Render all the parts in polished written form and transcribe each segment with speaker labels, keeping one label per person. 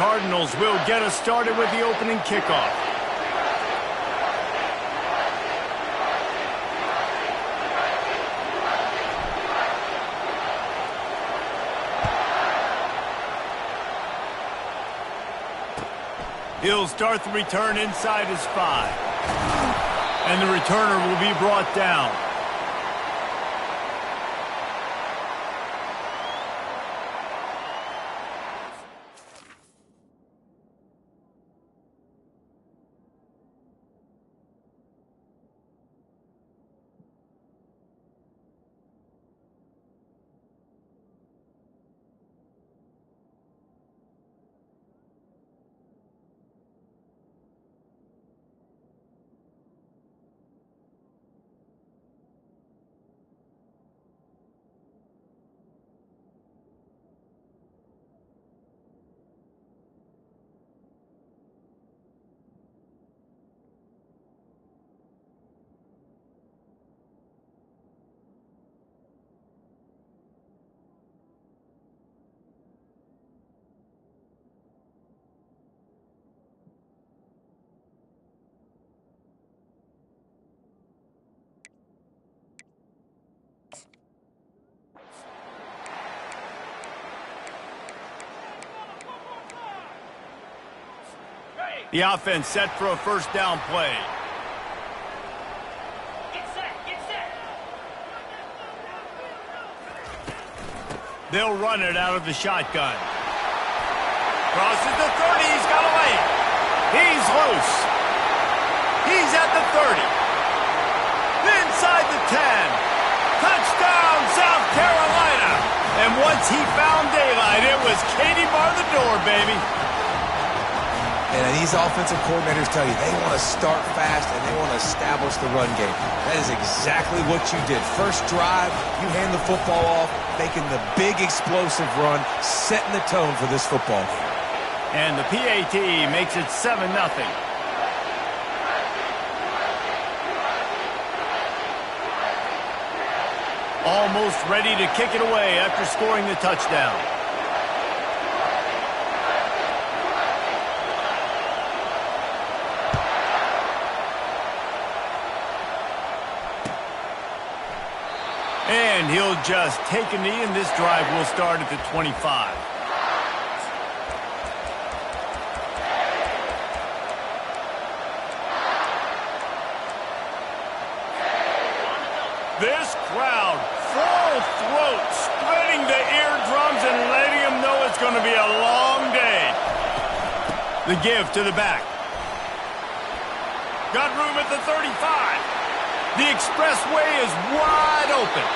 Speaker 1: Cardinals will get us started with the opening kickoff. He'll start the return inside his 5. And the returner will be brought down. The offense set for a first down play.
Speaker 2: Get set, get set.
Speaker 1: They'll run it out of the shotgun. Crosses the 30. He's got away. He's loose. He's at the 30. Inside the 10. Touchdown, South Carolina. And once he found daylight, it was Katie bar the door, baby.
Speaker 3: And these offensive coordinators tell you they want to start fast and they want to establish the run game. That is exactly what you did. First drive, you hand the football off, making the big explosive run, setting the tone for this football game.
Speaker 1: And the PAT makes it 7-0. Almost ready to kick it away after scoring the touchdown. And he'll just take a knee, and this drive will start at the 25. This crowd, full throat, splitting the eardrums and letting them know it's going to be a long day. The give to the back. Got room at the 35. The expressway is wide open.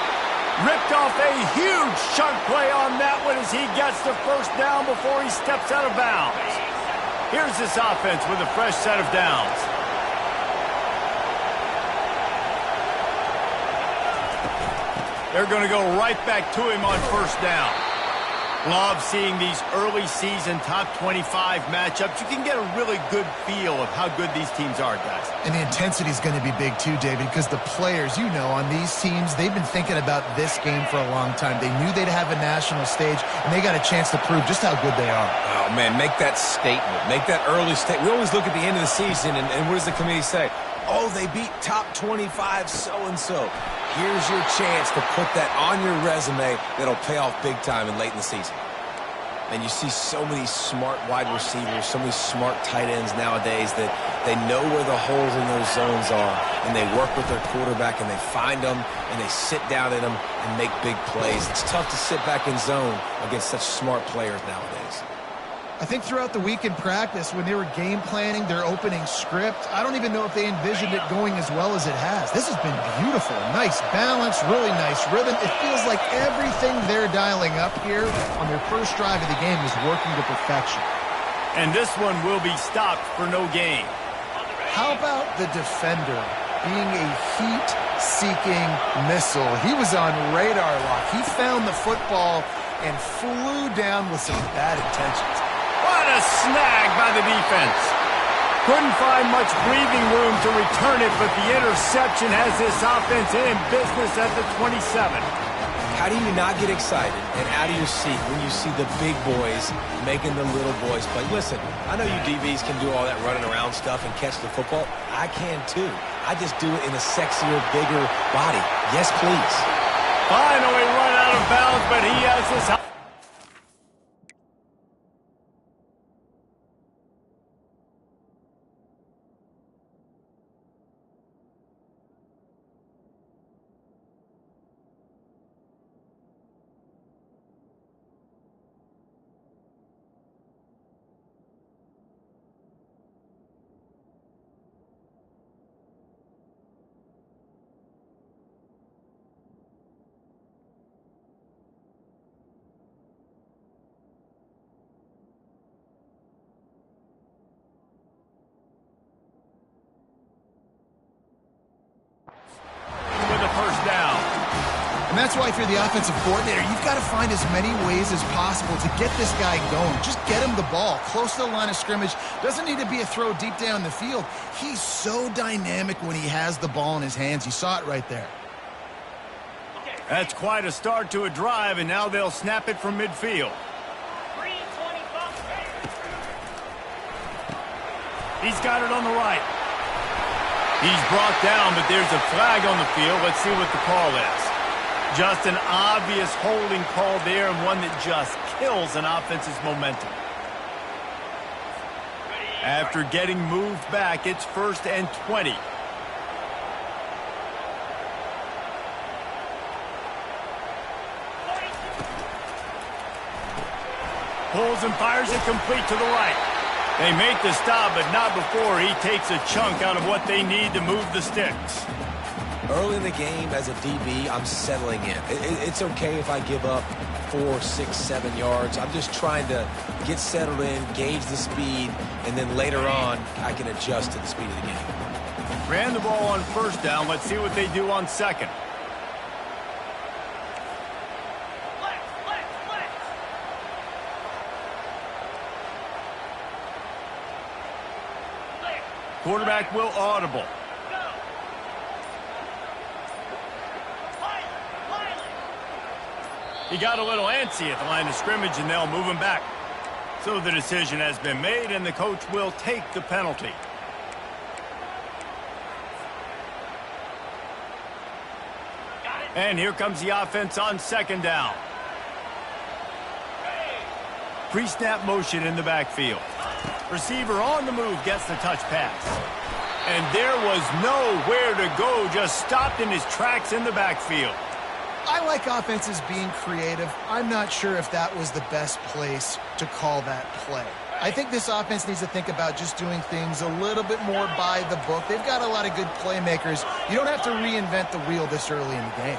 Speaker 1: Ripped off a huge chunk play on that one as he gets the first down before he steps out of bounds. Here's this offense with a fresh set of downs. They're going to go right back to him on first down. Love seeing these early season top 25 matchups. You can get a really good feel of how good these teams are, guys.
Speaker 4: And the intensity is going to be big too, David, because the players, you know, on these teams, they've been thinking about this game for a long time. They knew they'd have a national stage, and they got a chance to prove just how good they are.
Speaker 3: Oh, man, make that statement. Make that early statement. We always look at the end of the season, and what does the committee say? Oh, they beat top 25 so-and-so. Here's your chance to put that on your resume that'll pay off big time and late in the season. And you see so many smart wide receivers, so many smart tight ends nowadays that they know where the holes in those zones are, and they work with their quarterback, and they find them, and they sit down in them and make big plays. It's tough to sit back in zone against such smart players nowadays.
Speaker 4: I think throughout the week in practice, when they were game planning their opening script, I don't even know if they envisioned it going as well as it has. This has been beautiful. Nice balance, really nice rhythm. It feels like everything they're dialing up here on their first drive of the game is working to perfection.
Speaker 1: And this one will be stopped for no gain.
Speaker 4: How about the defender being a heat-seeking missile? He was on radar lock. He found the football and flew down with some bad intentions.
Speaker 1: What a snag by the defense. Couldn't find much breathing room to return it, but the interception has this offense in business at the 27.
Speaker 3: How do you not get excited and out of your seat when you see the big boys making the little boys play? Listen, I know you DBs can do all that running around stuff and catch the football. I can too. I just do it in a sexier, bigger body. Yes, please.
Speaker 1: Finally run out of bounds, but he has his...
Speaker 4: And that's why if you're the offensive coordinator, you've got to find as many ways as possible to get this guy going. Just get him the ball close to the line of scrimmage. Doesn't need to be a throw deep down the field. He's so dynamic when he has the ball in his hands. You saw it right there.
Speaker 1: That's quite a start to a drive, and now they'll snap it from midfield. He's got it on the right. He's brought down, but there's a flag on the field. Let's see what the call is. Just an obvious holding call there, and one that just kills an offense's momentum. After getting moved back, it's 1st and 20. Pulls and fires it complete to the right. They make the stop, but not before he takes a chunk out of what they need to move the sticks.
Speaker 3: Early in the game, as a DB, I'm settling in. It's okay if I give up 4, 6, 7 yards. I'm just trying to get settled in, gauge the speed, and then later on, I can adjust to the speed of the game.
Speaker 1: Ran the ball on 1st down. Let's see what they do on 2nd. Quarterback will audible. He got a little antsy at the line of scrimmage, and they'll move him back. So the decision has been made, and the coach will take the penalty. And here comes the offense on 2nd down. Pre-snap motion in the backfield. Receiver on the move gets the touch pass. And there was nowhere to go, just stopped in his tracks in the backfield.
Speaker 4: I like offenses being creative. I'm not sure if that was the best place to call that play. I think this offense needs to think about just doing things a little bit more by the book. They've got a lot of good playmakers. You don't have to reinvent the wheel this early in the game.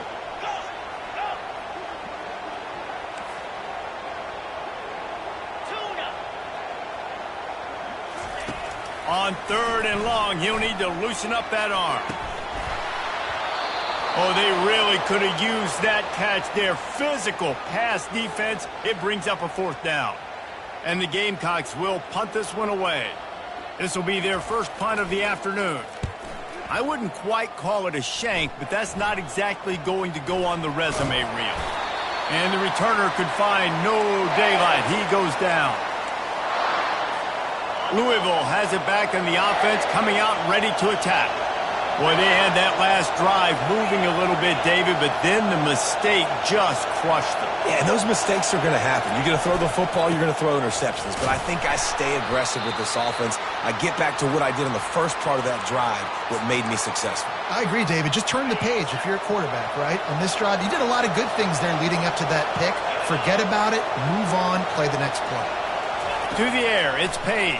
Speaker 1: On 3rd and long, he'll need to loosen up that arm. Oh, they really could have used that catch there. Physical pass defense. It brings up a 4th down. And the Gamecocks will punt this one away. This will be their first punt of the afternoon. I wouldn't quite call it a shank, but that's not exactly going to go on the resume reel. And the returner could find no daylight. He goes down. Louisville has it back in the offense, coming out ready to attack. Boy, they had that last drive moving a little bit, David, but then the mistake just crushed them.
Speaker 3: Yeah, and those mistakes are going to happen. You're going to throw the football, you're going to throw interceptions. But I think I stay aggressive with this offense. I get back to what I did in the first part of that drive, what made me successful.
Speaker 4: I agree, David. Just turn the page if you're a quarterback, right? On this drive, you did a lot of good things there leading up to that pick. Forget about it, move on, play the next play.
Speaker 1: To the air, it's Page.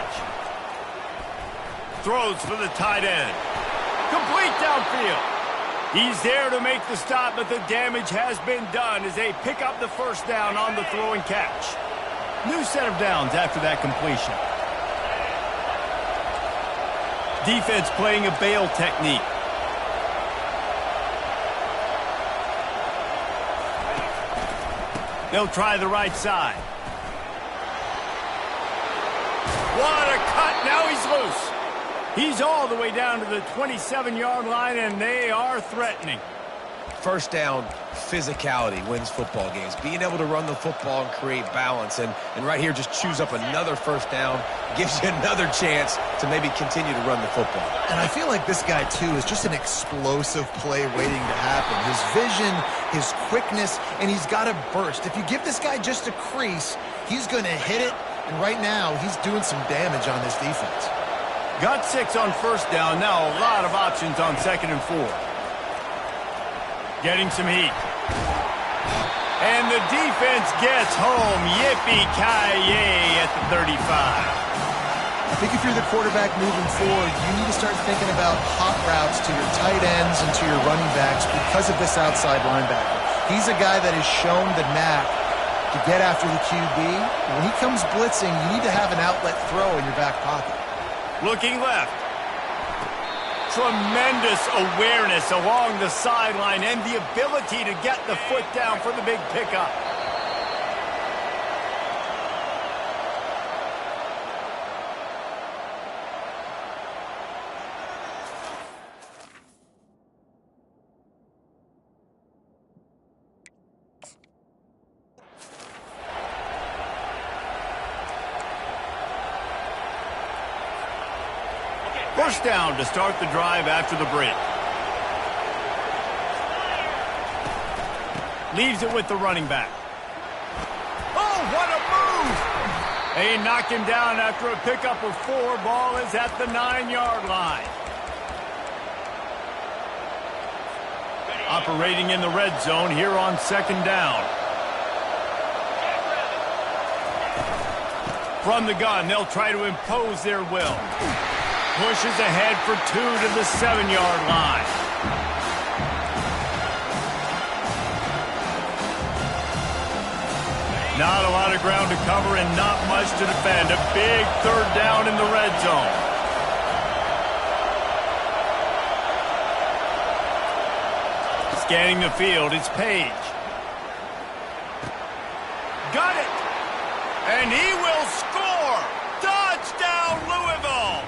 Speaker 1: Throws for the tight end. Complete downfield. He's there to make the stop, but the damage has been done as they pick up the 1st down on the throw and catch. New set of downs after that completion. Defense playing a bail technique. They'll try the right side. What a cut. Now he's loose. He's all the way down to the 27-yard line, and they are threatening.
Speaker 3: First down, physicality wins football games. Being able to run the football and create balance. And right here, just choose up another first down. Gives you another chance to maybe continue to run the football.
Speaker 4: And I feel like this guy, too, is just an explosive play waiting to happen. His vision, his quickness, and he's got a burst. If you give this guy just a crease, he's going to hit it. And right now, he's doing some damage on this defense.
Speaker 1: Got 6 on first down. Now a lot of options on 2nd and 4. Getting some heat. And the defense gets home. Yippee-ki-yay at the 35.
Speaker 4: I think if you're the quarterback moving forward, you need to start thinking about hot routes to your tight ends and to your running backs because of this outside linebacker. He's a guy that has shown the knack to get after the QB. When he comes blitzing, you need to have an outlet throw in your back pocket.
Speaker 1: Looking left. Tremendous awareness along the sideline and the ability to get the foot down for the big pickup. First down to start the drive after the break. Leaves it with the running back. Oh, what a move! They knocked him down after a pickup of 4. Ball is at the 9-yard line. Operating in the red zone here on 2nd down. From the gun, they'll try to impose their will. Pushes ahead for 2 to the 7-yard line. Not a lot of ground to cover and not much to defend. A big 3rd down in the red zone. Scanning the field, it's Page. Got it! And he will score! Touchdown, Louisville!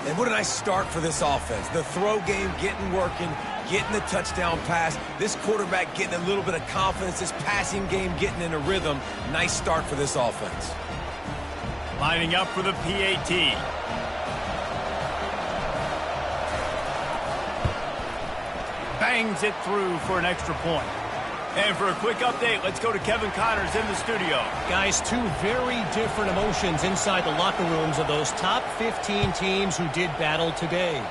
Speaker 3: And what a nice start for this offense. The throw game getting working, getting the touchdown pass. This quarterback getting a little bit of confidence. This passing game getting in a rhythm. Nice start for this offense.
Speaker 1: Lining up for the PAT. Bangs it through for an extra point. And for a quick update, let's go to Kevin Connors in the studio.
Speaker 2: Guys, 2 very different emotions inside the locker rooms of those top 15 teams who did battle today.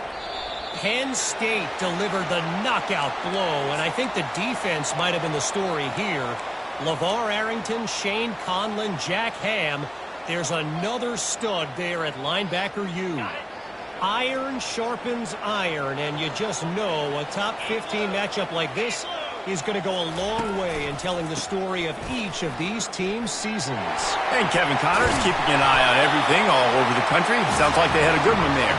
Speaker 2: Penn State delivered the knockout blow, and I think the defense might have been the story here. LeVar Arrington, Shane Conlon, Jack Ham. There's another stud there at linebacker U. Iron sharpens iron, and you just know a top 15 matchup like this is going to go a long way in telling the story of each of these teams' seasons.
Speaker 1: And Kevin Connors keeping an eye on everything all over the country. Sounds like they had a good one there.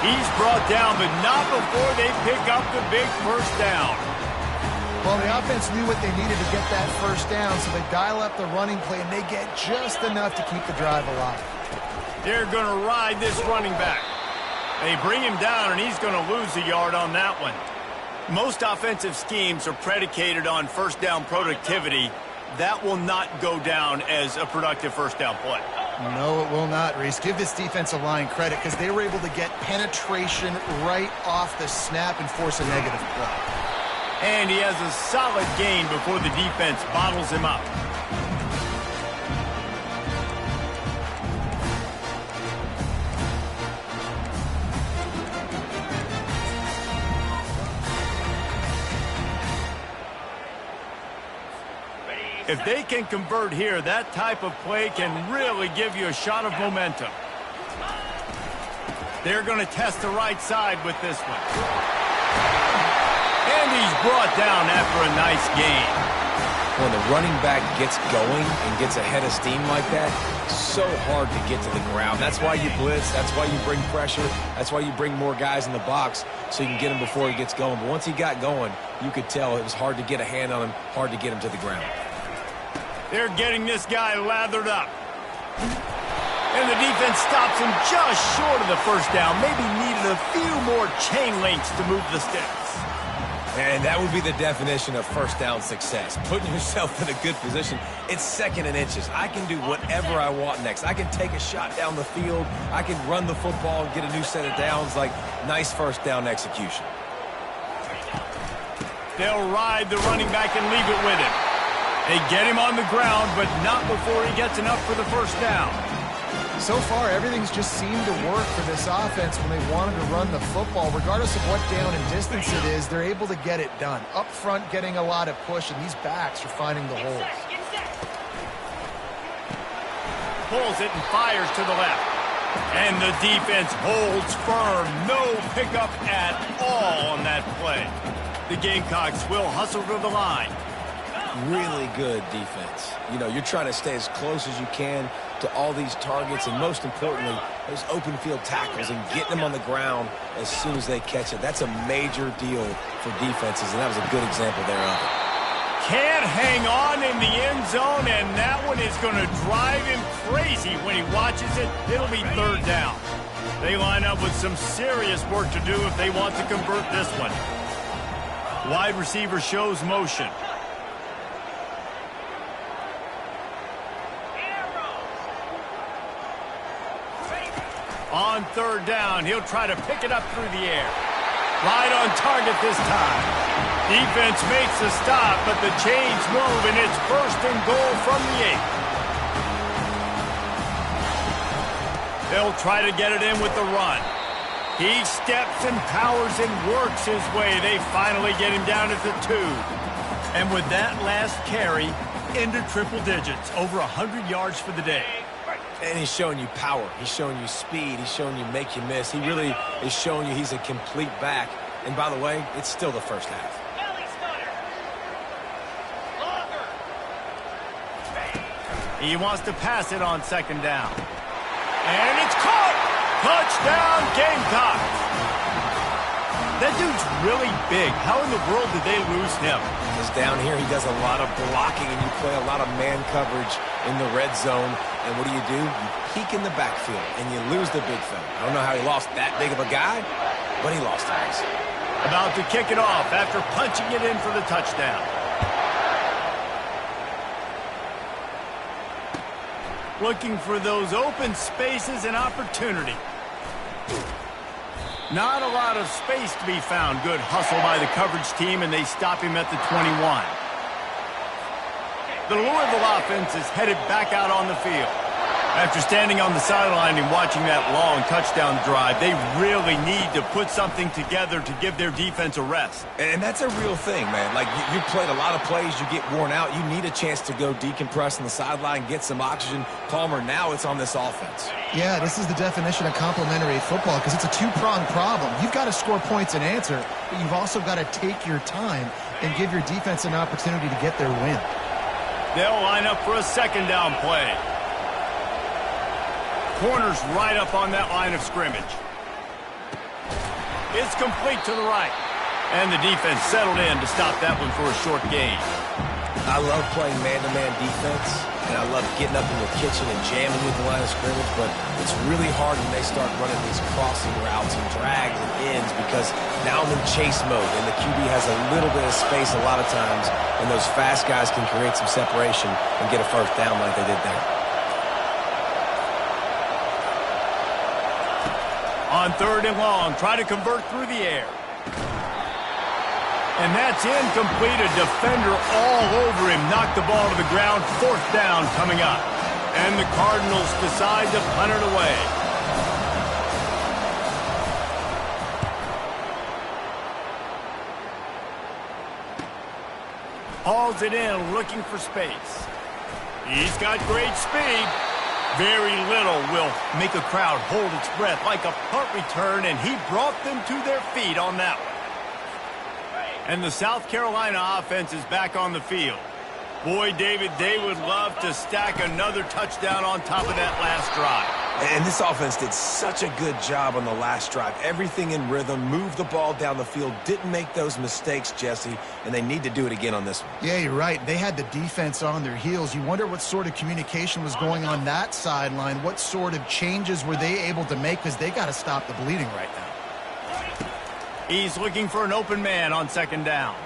Speaker 1: He's brought down, but not before they pick up the big first down.
Speaker 4: Well, the offense knew what they needed to get that first down, so they dial up the running play, and they get just enough to keep the drive alive.
Speaker 1: They're going to ride this running back. They bring him down, and he's going to lose a yard on that one. Most offensive schemes are predicated on first down productivity. That will not go down as a productive first down play.
Speaker 4: No, it will not, Reese. Give this defensive line credit because they were able to get penetration right off the snap and force a negative play.
Speaker 1: And he has a solid gain before the defense bottles him up. If they can convert here, that type of play can really give you a shot of momentum. They're going to test the right side with this one. And he's brought down after a nice gain.
Speaker 3: When the running back gets going and gets a head of steam like that, so hard to get to the ground. That's why you blitz. That's why you bring pressure. That's why you bring more guys in the box so you can get him before he gets going. But once he got going, you could tell it was hard to get a hand on him, hard to get him to the ground.
Speaker 1: They're getting this guy lathered up. And the defense stops him just short of the first down. Maybe needed a few more chain links to move the sticks.
Speaker 3: And that would be the definition of first down success. Putting yourself in a good position. It's 2nd and inches. I can do whatever I want next. I can take a shot down the field. I can run the football and get a new set of downs. Like, nice first down execution.
Speaker 1: They'll ride the running back and leave it with him. They get him on the ground, but not before he gets enough for the first down.
Speaker 4: So far, everything's just seemed to work for this offense when they wanted to run the football. Regardless of what down and distance it is, they're able to get it done. Up front, getting a lot of push, and these backs are finding the holes.
Speaker 1: Pulls it and fires to the left. And the defense holds firm. No pickup at all on that play. The Gamecocks will hustle to the line.
Speaker 3: Really good defense. You know, you're trying to stay as close as you can to all these targets, and most importantly, those open field tackles and getting them on the ground as soon as they catch it. That's a major deal for defenses, and that was a good example there of it.
Speaker 1: Can't hang on in the end zone, and that one is going to drive him crazy when he watches it. It'll be 3rd down. They line up with some serious work to do if they want to convert this one. Wide receiver shows motion. On 3rd down, he'll try to pick it up through the air. Right on target this time. Defense makes the stop, but the chains move, and it's 1st and goal from the 8. They'll try to get it in with the run. He steps and powers and works his way. They finally get him down at the 2. And with that last carry, into triple digits, over 100 yards for the day.
Speaker 3: And he's showing you power. He's showing you speed. He's showing you make you miss. He really is showing you he's a complete back. And by the way, it's still the first half.
Speaker 1: He wants to pass it on 2nd down. And it's caught! Touchdown, Gamecocks! That dude's really big. How in the world did they lose him?
Speaker 3: Because down here he does a lot of blocking, and you play a lot of man coverage in the red zone. And what do? You peek in the backfield, and you lose the big fella. I don't know how he lost that big of a guy, but he lost it.
Speaker 1: About to kick it off after punching it in for the touchdown. Looking for those open spaces and opportunity. Not a lot of space to be found. Good hustle by the coverage team, and they stop him at the 21. The Louisville offense is headed back out on the field. After standing on the sideline and watching that long touchdown drive, they really need to put something together to give their defense a rest.
Speaker 3: And that's a real thing, man. Like, you played a lot of plays, you get worn out. You need a chance to go decompress on the sideline, get some oxygen. Palmer, now it's on this offense.
Speaker 4: Yeah, this is the definition of complementary football because it's a two-pronged problem. You've got to score points and answer, but you've also got to take your time and give your defense an opportunity to get their win.
Speaker 1: They'll line up for a 2nd down play. Corner's right up on that line of scrimmage. It's complete to the right. And the defense settled in to stop that one for a short gain.
Speaker 3: I love playing man-to-man defense, and I love getting up in the kitchen and jamming with the line of scrimmage, but it's really hard when they start running these crossing routes and drags and ends because now I'm in chase mode, and the QB has a little bit of space a lot of times, and those fast guys can create some separation and get a first down like they did there.
Speaker 1: On 3rd and long, try to convert through the air. And that's incomplete. A defender all over him. Knocked the ball to the ground. 4th down coming up. And the Cardinals decide to punt it away. Hauls it in, looking for space. He's got great speed. Very little will make a crowd hold its breath like a punt return, and he brought them to their feet on that one. And the South Carolina offense is back on the field. Boy, David, they would love to stack another touchdown on top of that last drive.
Speaker 3: And this offense did such a good job on the last drive. Everything in rhythm, moved the ball down the field, didn't make those mistakes, Jesse, and they need to do it again on this one.
Speaker 4: Yeah, you're right. They had the defense on their heels. You wonder what sort of communication was going on that sideline. What sort of changes were they able to make because they got to stop the bleeding right now.
Speaker 1: He's looking for an open man on second down.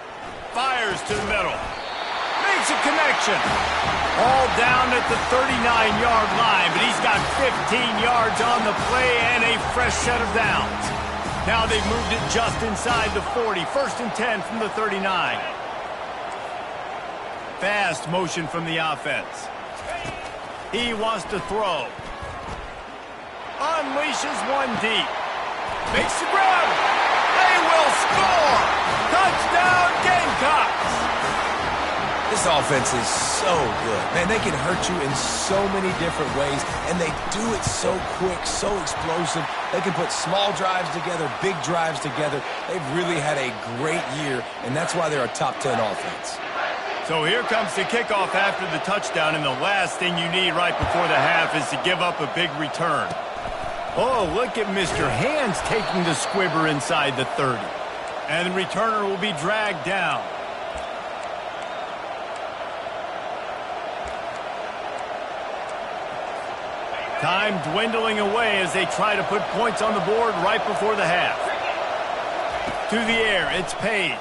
Speaker 1: Fires to the middle. Makes a connection. All down at the 39-yard line, but he's got 15 yards on the play and a fresh set of downs. Now they've moved it just inside the 40. 1st and 10 from the 39. Fast motion from the offense. He wants to throw. Unleashes one deep. Makes the grab. They will score. Touchdown Gamecocks.
Speaker 3: This offense is so good. Man, they can hurt you in so many different ways, and they do it so quick, so explosive. They can put small drives together, big drives together. They've really had a great year, and that's why they're a top 10 offense.
Speaker 1: So here comes the kickoff after the touchdown, and the last thing you need right before the half is to give up a big return. Oh, look at Mr. Hands taking the squibber inside the 30. And the returner will be dragged down. Time dwindling away as they try to put points on the board right before the half. To the air, it's Page.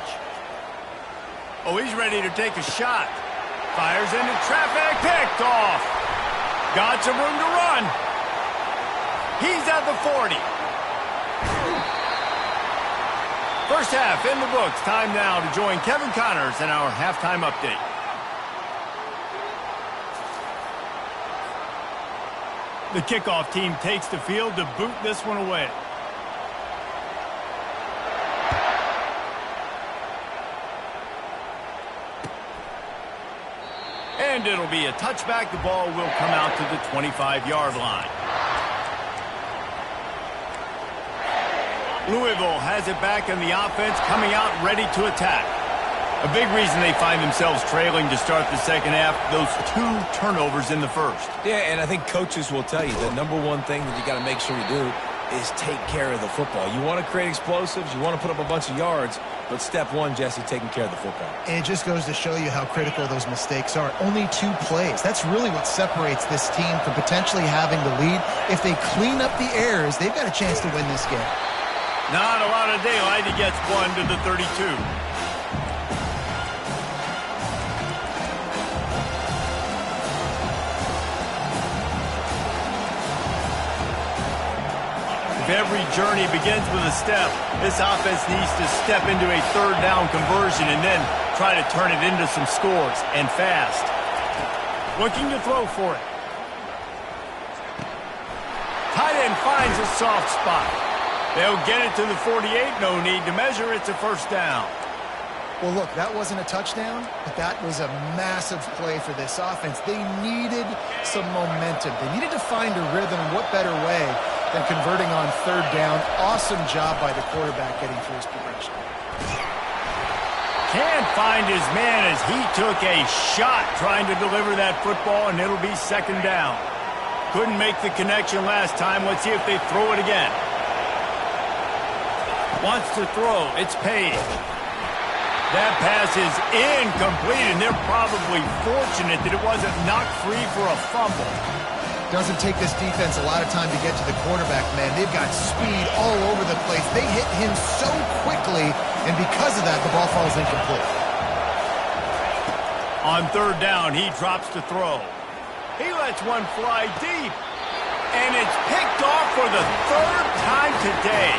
Speaker 1: Oh, he's ready to take a shot. Fires into traffic, picked off. Got some room to run. He's at the 40. First half in the books. Time now to join Kevin Connors in our halftime update. The kickoff team takes the field to boot this one away. And it'll be a touchback. The ball will come out to the 25-yard line. Louisville has it back in the offense, coming out ready to attack. A big reason they find themselves trailing to start the second half, those 2 turnovers in the first.
Speaker 3: Yeah, and I think coaches will tell you the number one thing that you got to make sure you do is take care of the football. You want to create explosives, you want to put up a bunch of yards, but step one, Jesse, taking care of the football.
Speaker 4: And it just goes to show you how critical those mistakes are. Only 2 plays. That's really what separates this team from potentially having the lead. If they clean up the errors, they've got a chance to win this game.
Speaker 1: Not a lot of daylight. He gets one to the 32. If every journey begins with a step, this offense needs to step into a 3rd down conversion and then try to turn it into some scores, and fast. Looking to throw for it. Tight end finds a soft spot. They'll get it to the 48. No need to measure. It's a first down.
Speaker 4: Well, look, that wasn't a touchdown, but that was a massive play for this offense. They needed some momentum. They needed to find a rhythm, and what better way than converting on 3rd down. Awesome job by the quarterback getting through his progression.
Speaker 1: Can't find his man as he took a shot trying to deliver that football, and it'll be 2nd down. Couldn't make the connection last time. Let's see if they throw it again. Wants to throw. It's Page. That pass is incomplete, and they're probably fortunate that it wasn't knocked free for a fumble.
Speaker 4: Doesn't take this defense a lot of time to get to the quarterback, man. They've got speed all over the place. They hit him so quickly, and because of that, the ball falls incomplete.
Speaker 1: On 3rd down, he drops to throw. He lets one fly deep, and it's picked off for the 3rd time today.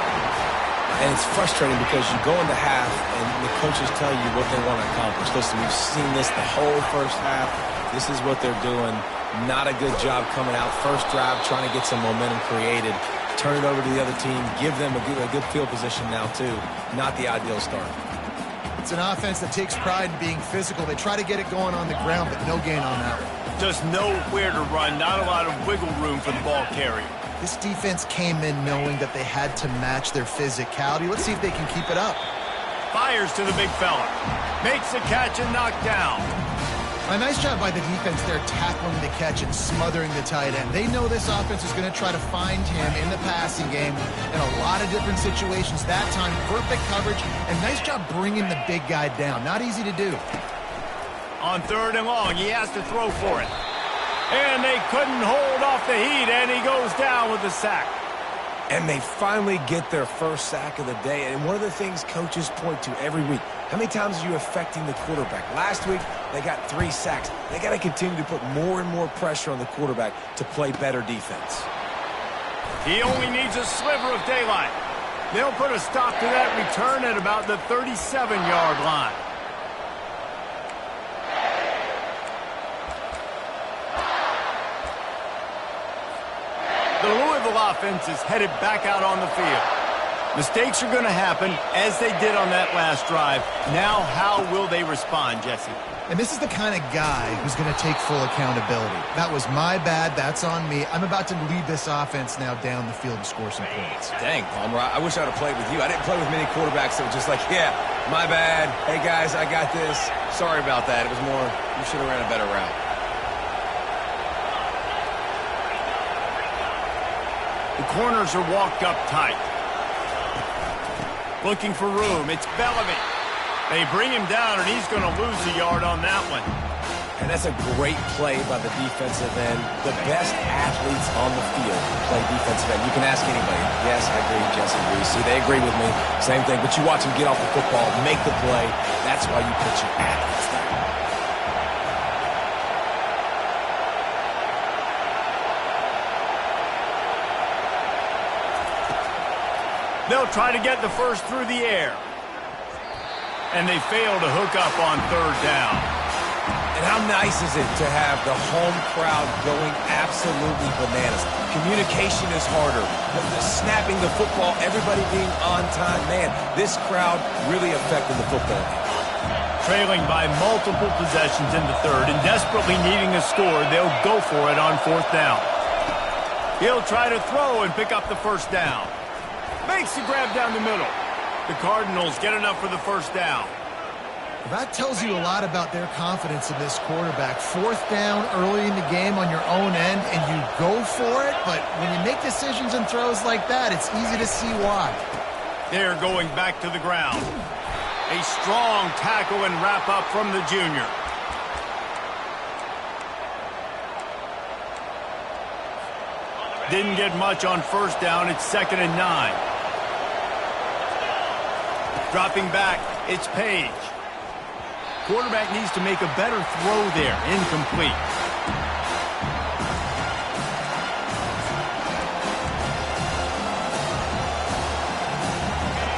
Speaker 3: And it's frustrating because you go into half and the coaches tell you what they want to accomplish. Listen, we've seen this the whole first half. This is what they're doing. Not a good job coming out. First drive, trying to get some momentum created. Turn it over to the other team. Give them a good field position now, too. Not the ideal start.
Speaker 4: It's an offense that takes pride in being physical. They try to get it going on the ground, but no gain on that one.
Speaker 1: Just nowhere to run. Not a lot of wiggle room for the ball carrier.
Speaker 4: This defense came in knowing that they had to match their physicality. Let's see if they can keep it up.
Speaker 1: Fires to the big fella. Makes the catch and knocked down.
Speaker 4: A nice job by the defense there, tackling the catch and smothering the tight end. They know this offense is going to try to find him in the passing game in a lot of different situations. That time, perfect coverage, and nice job bringing the big guy down. Not easy to do.
Speaker 1: On 3rd and long, he has to throw for it. And they couldn't hold off the heat, and he goes down with the sack.
Speaker 3: And they finally get their first sack of the day. And one of the things coaches point to every week, how many times are you affecting the quarterback? Last week, they got 3 sacks. They got to continue to put more and more pressure on the quarterback to play better defense.
Speaker 1: He only needs a sliver of daylight. They'll put a stop to that return at about the 37-yard line. The Louisville offense is headed back out on the field. Mistakes are going to happen, as they did on that last drive. Now, how will they respond, Jesse?
Speaker 4: And this is the kind of guy who's going to take full accountability. That was my bad. That's on me. I'm about to lead this offense now down the field and score some points.
Speaker 3: Dang, Palmer, I wish I would have played with you. I didn't play with many quarterbacks that were just like, yeah, my bad. Hey, guys, I got this. Sorry about that. It was more, you should have ran a better route.
Speaker 1: The corners are walked up tight. Looking for room. It's Bellamy. They bring him down, and he's going to lose a yard on that one.
Speaker 3: And that's a great play by the defensive end. The best athletes on the field play defensive end. You can ask anybody. Yes, I agree. Jesse agrees. See, they agree with me. Same thing. But you watch them get off the football, make the play. That's why you put your athletes there.
Speaker 1: They'll try to get the first through the air. And they fail to hook up on 3rd down.
Speaker 3: And how nice is it to have the home crowd going absolutely bananas? Communication is harder. The snapping the football, everybody being on time. Man, this crowd really affected the football game.
Speaker 1: Trailing by multiple possessions in the 3rd and desperately needing a score, they'll go for it on 4th down. He'll try to throw and pick up the 1st down. Makes the grab down the middle. The Cardinals get enough for the 1st down.
Speaker 4: That tells you a lot about their confidence in this quarterback. 4th down early in the game on your own end, and you go for it, but when you make decisions and throws like that, it's easy to see why.
Speaker 1: They're going back to the ground. A strong tackle and wrap up from the junior. Didn't get much on 1st down. It's 2nd and 9. Dropping back, it's Page. Quarterback needs to make a better throw there. Incomplete.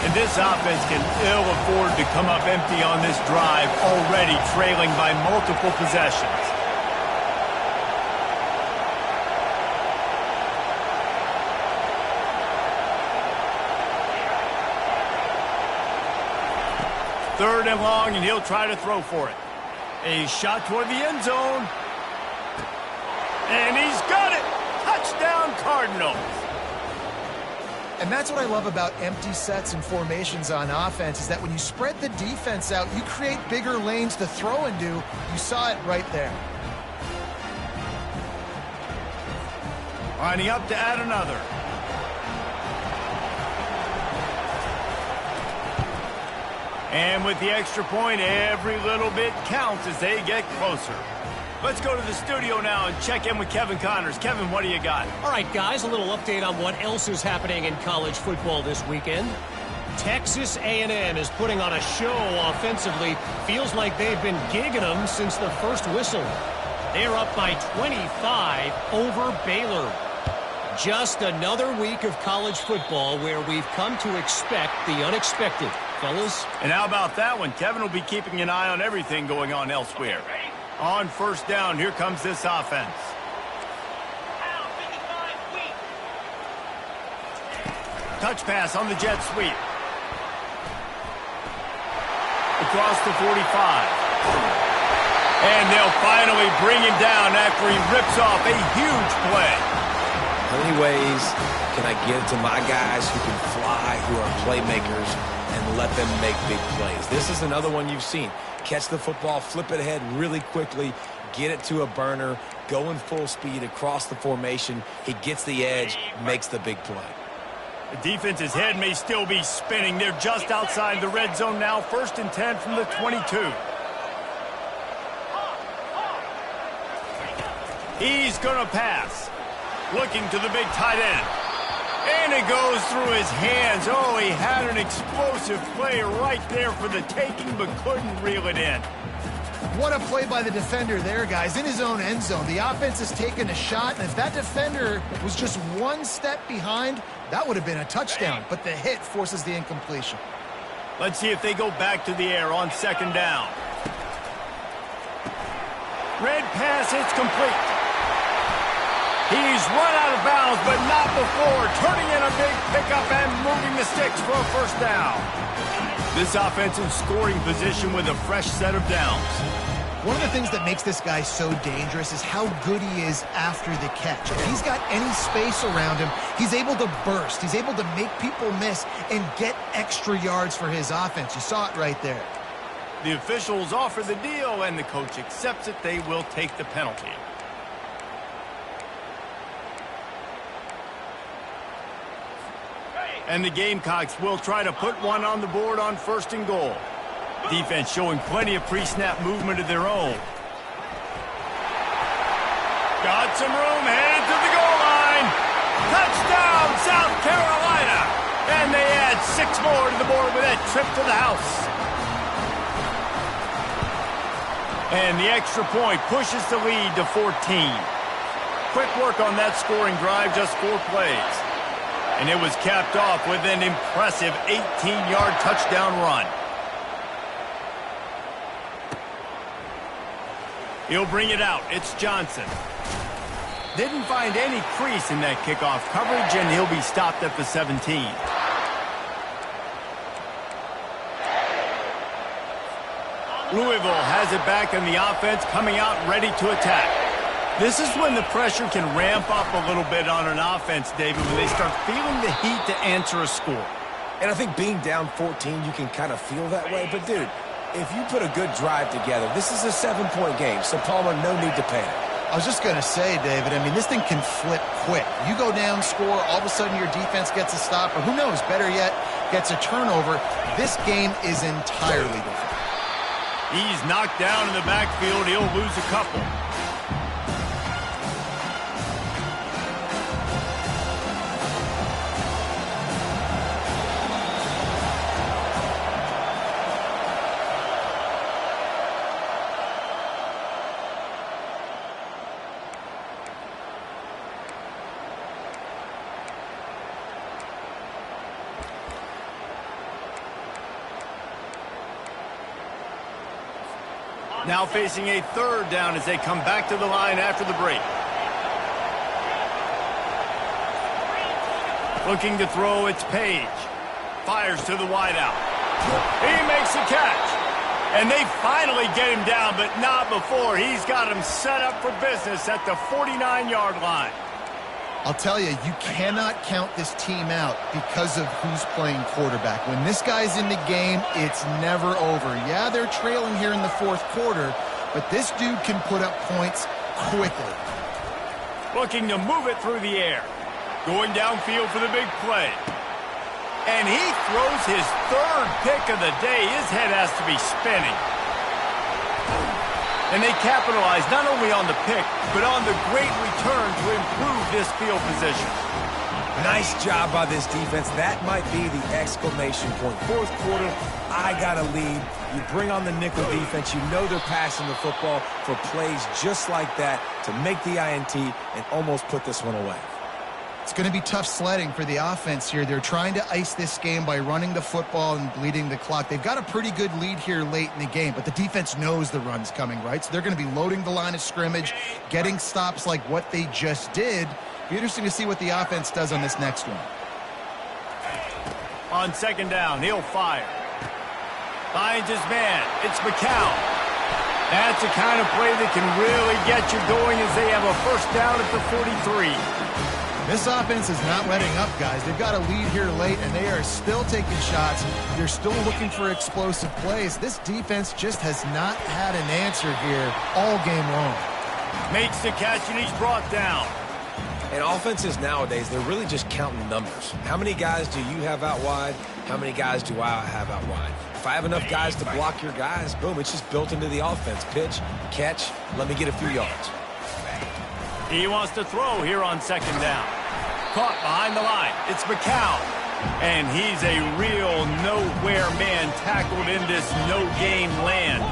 Speaker 1: And this offense can ill afford to come up empty on this drive, already trailing by multiple possessions. Third and long, and he'll try to throw for it. A shot toward the end zone. And he's got it! Touchdown, Cardinals!
Speaker 4: And that's what I love about empty sets and formations on offense, is that when you spread the defense out, you create bigger lanes to throw into. You saw it right there.
Speaker 1: Lining up to add another. And with the extra point, every little bit counts as they get closer. Let's go to the studio now and check in with Kevin Connors. Kevin, what do you got?
Speaker 2: All right, guys, a little update on what else is happening in college football this weekend. Texas A&M is putting on a show offensively. Feels like they've been gigging them since the first whistle. They're up by 25 over Baylor. Just another week of college football where we've come to expect the unexpected, fellas.
Speaker 1: And how about that one? Kevin will be keeping an eye on everything going on elsewhere. On 1st down, here comes this offense. Touch pass on the jet sweep. Across the 45. And they'll finally bring him down after he rips off a huge play.
Speaker 3: How many ways can I get to my guys who can fly, who are playmakers, and let them make big plays? This is another one you've seen. Catch the football, flip it ahead really quickly, get it to a burner, go in full speed across the formation. He gets the edge, makes the big play.
Speaker 1: The defense's head may still be spinning. They're just outside the red zone now. 1st and 10 from the 22. He's going to pass. Looking to the big tight end. And it goes through his hands. Oh, he had an explosive play right there for the taking, but couldn't reel it in.
Speaker 4: What a play by the defender there, guys. In his own end zone, the offense has taken a shot, and if that defender was just one step behind, that would have been a touchdown, but the hit forces the incompletion.
Speaker 1: Let's see if they go back to the air on second down. Red pass, it's complete. He's run out of bounds, but not before turning in a big pickup and moving the sticks for a first down. This offense in scoring position with a fresh set of downs.
Speaker 4: One of the things that makes this guy so dangerous is how good he is after the catch. If he's got any space around him, he's able to burst. He's able to make people miss and get extra yards for his offense. You saw it right there.
Speaker 1: The officials offer the deal, and the coach accepts it. They will take the penalty. And the Gamecocks will try to put one on the board on first and goal. Defense showing plenty of pre-snap movement of their own. Got some room, headed to the goal line. Touchdown, South Carolina. And they add 6 more to the board with that trip to the house. And the extra point pushes the lead to 14. Quick work on that scoring drive, just 4 plays. And it was capped off with an impressive 18-yard touchdown run. He'll bring it out. It's Johnson. Didn't find any crease in that kickoff coverage, and he'll be stopped at the 17. Louisville has it back in the offense, coming out ready to attack. This is when the pressure can ramp up a little bit on an offense, David, when they start feeling the heat to answer a score.
Speaker 3: And I think being down 14, you can kind of feel that way. But, dude, if you put a good drive together, this is a 7-point game, so Palmer, no need to panic.
Speaker 4: I was just going to say, David, I mean, this thing can flip quick. You go down, score, all of a sudden your defense gets a stop, or who knows, better yet, gets a turnover. This game is entirely different.
Speaker 1: He's knocked down in the backfield. He'll lose a couple. Now facing a third down as they come back to the line after the break. Looking to throw, it's Page. Fires to the wideout. He makes the catch. And they finally get him down, but not before. He's got him set up for business at the 49-yard line.
Speaker 4: I'll tell you, you cannot count this team out because of who's playing quarterback. When this guy's in the game, it's never over. Yeah, they're trailing here in the fourth quarter, but this dude can put up points quickly.
Speaker 1: Looking to move it through the air. Going downfield for the big play. And he throws his third pick of the day. His head has to be spinning. And they capitalize not only on the pick, but on the great return to improve this field position.
Speaker 3: Nice job by this defense. That might be the exclamation point. Fourth quarter, I got a lead. You bring on the nickel defense. You know they're passing the football for plays just like that to make the INT and almost put this one away.
Speaker 4: It's going to be tough sledding for the offense here. They're trying to ice this game by running the football and bleeding the clock. They've got a pretty good lead here late in the game, but the defense knows the run's coming, right? So they're going to be loading the line of scrimmage, getting stops like what they just did. Be interesting to see what the offense does on this next one.
Speaker 1: On second down, he'll fire. Finds his man. It's McCown. That's the kind of play that can really get you going as they have a first down at the 43.
Speaker 4: This offense is not letting up, guys. They've got a lead here late, and they are still taking shots. They're still looking for explosive plays. This defense just has not had an answer here all game long.
Speaker 1: Makes the catch, and he's brought down.
Speaker 3: And offenses nowadays, they're really just counting numbers. How many guys do you have out wide? How many guys do I have out wide? If I have enough guys to block your guys, boom, it's just built into the offense. Pitch, catch, let me get a few yards.
Speaker 1: He wants to throw here on second down. Caught behind the line. It's McCown. And he's a real nowhere man tackled in this no-game land.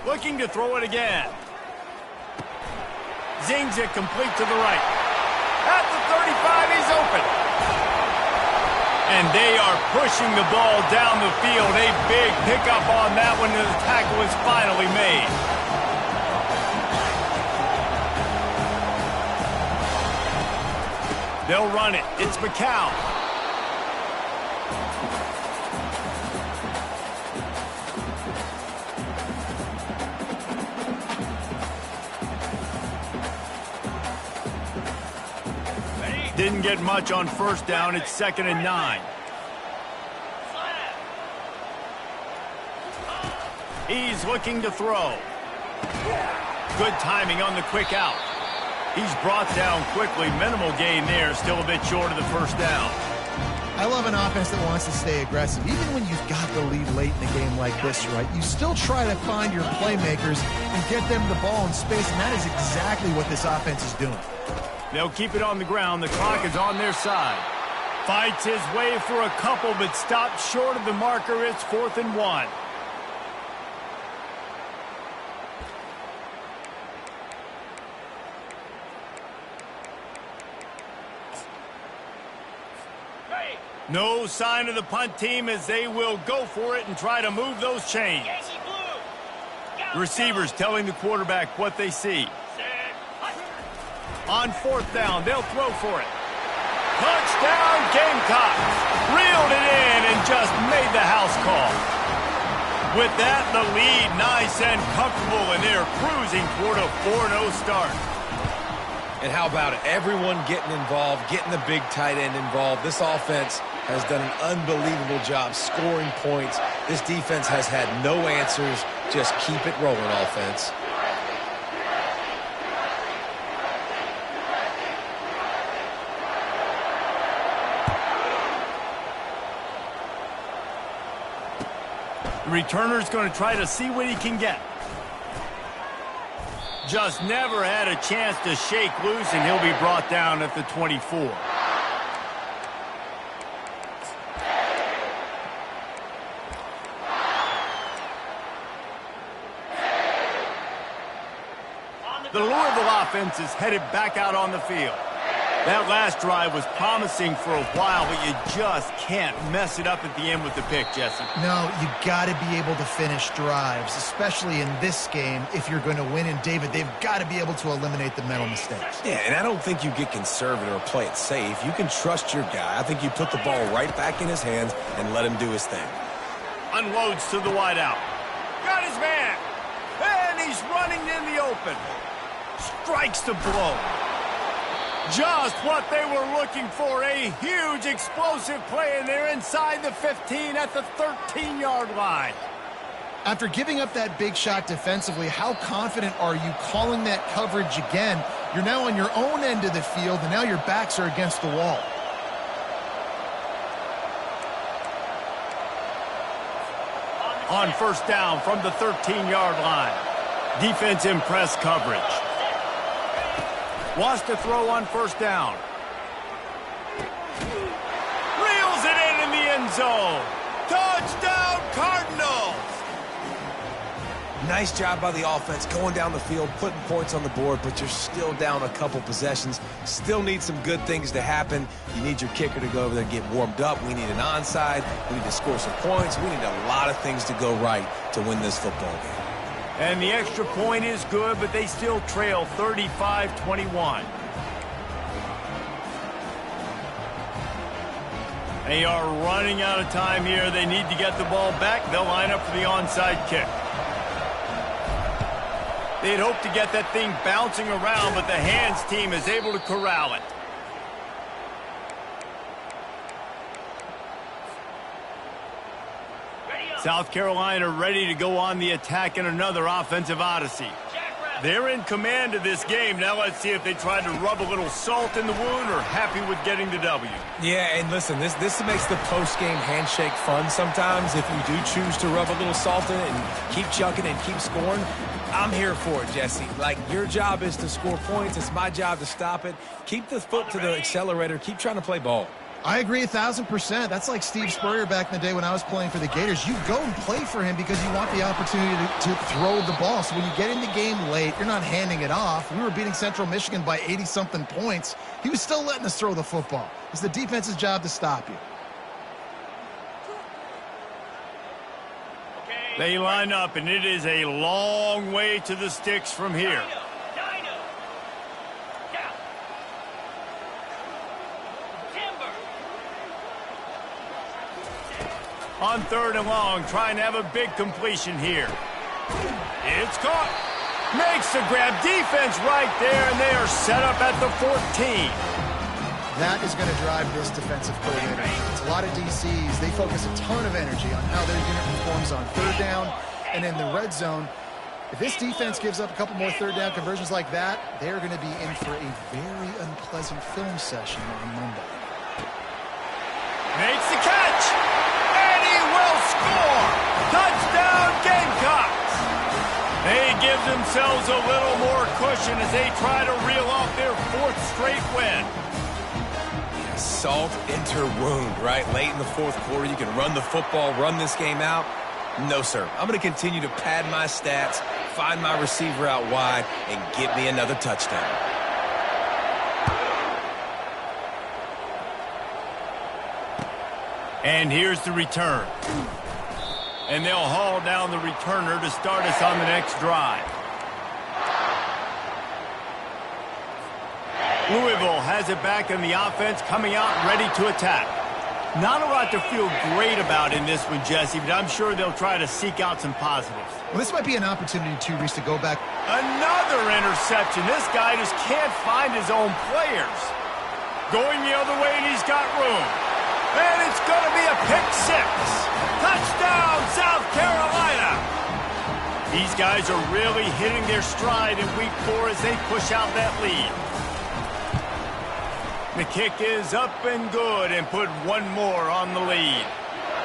Speaker 1: Looking to throw it again. Zings it complete to the right. At the 35, he's open. And they are pushing the ball down the field. A big pickup on that one, and the tackle is finally made. They'll run it. It's McCown. Didn't get much on first down. It's 2nd and 9. He's looking to throw. Good timing on the quick out. He's brought down quickly. Minimal gain there. Still a bit short of the first down.
Speaker 4: I love an offense that wants to stay aggressive. Even when you've got the lead late in a game like this, right? You still try to find your playmakers and get them the ball in space, and that is exactly what this offense is doing.
Speaker 1: They'll keep it on the ground. The clock is on their side. Fights his way for a couple, but stopped short of the marker. It's 4th and 1. No sign of the punt team as they will go for it and try to move those chains. Receivers telling the quarterback what they see. On 4th down, they'll throw for it. Touchdown, Gamecocks. Reeled it in and just made the house call. With that, the lead nice and comfortable, and they're cruising toward a 4-0 start.
Speaker 3: And how about it? Everyone getting involved, getting the big tight end involved. This offense has done an unbelievable job scoring points. This defense has had no answers. Just keep it rolling, offense.
Speaker 1: The returner's going to try to see what he can get. Just never had a chance to shake loose, and he'll be brought down at the 24. The Louisville offense is headed back out on the field. That last drive was promising for a while, but you just can't mess it up at the end with the pick, Jesse.
Speaker 4: No, you got to be able to finish drives, especially in this game if you're going to win. And, David, they've got to be able to eliminate the mental mistakes.
Speaker 3: Yeah, and I don't think you get conservative or play it safe. You can trust your guy. I think you put the ball right back in his hands and let him do his thing.
Speaker 1: Unloads to the wideout. Got his man. And he's running in the open. Strikes the blow. Just what they were looking for, a huge explosive play, and they're inside the 15 at the 13-yard line.
Speaker 4: After giving up that big shot defensively, how confident are you calling that coverage again? You're now on your own end of the field, and now your backs are against the wall.
Speaker 1: On first down from the 13-yard line. Defense in press coverage. Wants to throw on first down. Reels it in the end zone. Touchdown, Cardinals!
Speaker 3: Nice job by the offense going down the field, putting points on the board, but you're still down a couple possessions. Still need some good things to happen. You need your kicker to go over there and get warmed up. We need an onside. We need to score some points. We need a lot of things to go right to win this football game.
Speaker 1: And the extra point is good, but they still trail 35-21. They are running out of time here. They need to get the ball back. They'll line up for the onside kick. They'd hoped to get that thing bouncing around, but the hands team is able to corral it. South Carolina ready to go on the attack in another offensive odyssey. They're in command of this game. Now let's see if they try to rub a little salt in the wound or happy with getting the W.
Speaker 3: Yeah, and listen, this makes the post-game handshake fun sometimes. If you do choose to rub a little salt in it and keep chucking and keep scoring, I'm here for it, Jesse. Like, your job is to score points. It's my job to stop it. Keep the foot to the accelerator. Keep trying to play ball.
Speaker 4: I agree 1,000%. That's like Steve Spurrier back in the day when I was playing for the Gators. You go and play for him because you want the opportunity to throw the ball. So when you get in the game late, you're not handing it off. We were beating Central Michigan by 80-something points. He was still letting us throw the football. It's the defense's job to stop you.
Speaker 1: They line up, and it is a long way to the sticks from here. On 3rd and long, trying to have a big completion here. It's caught. Makes the grab. Defense right there, and they are set up at the 14.
Speaker 4: That is going to drive this defensive coordinator. It's a lot of DCs. They focus a ton of energy on how their unit performs on 3rd down and in the red zone. If this defense gives up a couple more 3rd down conversions like that, they're going to be in for a very unpleasant film session on Monday.
Speaker 1: Makes the catch. Will score. Touchdown Gamecocks. They give themselves a little more cushion as they try to reel off their 4th straight win.
Speaker 3: Salt into wound, right? Late in the 4th quarter, you can run the football, run this game out. No, sir. I'm going to continue to pad my stats, find my receiver out wide, and get me another touchdown.
Speaker 1: And here's the return. And they'll haul down the returner to start us on the next drive. Louisville has it back in the offense, coming out ready to attack. Not a lot to feel great about in this one, Jesse, but I'm sure they'll try to seek out some positives.
Speaker 4: Well, this might be an opportunity, too, Reese, to go back.
Speaker 1: Another interception. This guy just can't find his own players. Going the other way, and he's got room. And it's going to be a pick 6. Touchdown, South Carolina. These guys are really hitting their stride in week 4 as they push out that lead. The kick is up and good and put one more on the lead.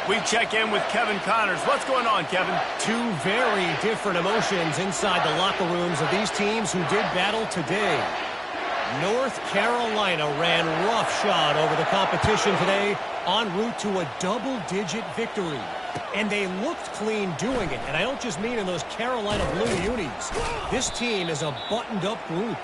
Speaker 1: We check in with Kevin Connors. What's going on, Kevin?
Speaker 2: 2 very different emotions inside the locker rooms of these teams who did battle today. North Carolina ran roughshod over the competition today en route to a double-digit victory. And they looked clean doing it. And I don't just mean in those Carolina blue unis. This team is a buttoned-up group.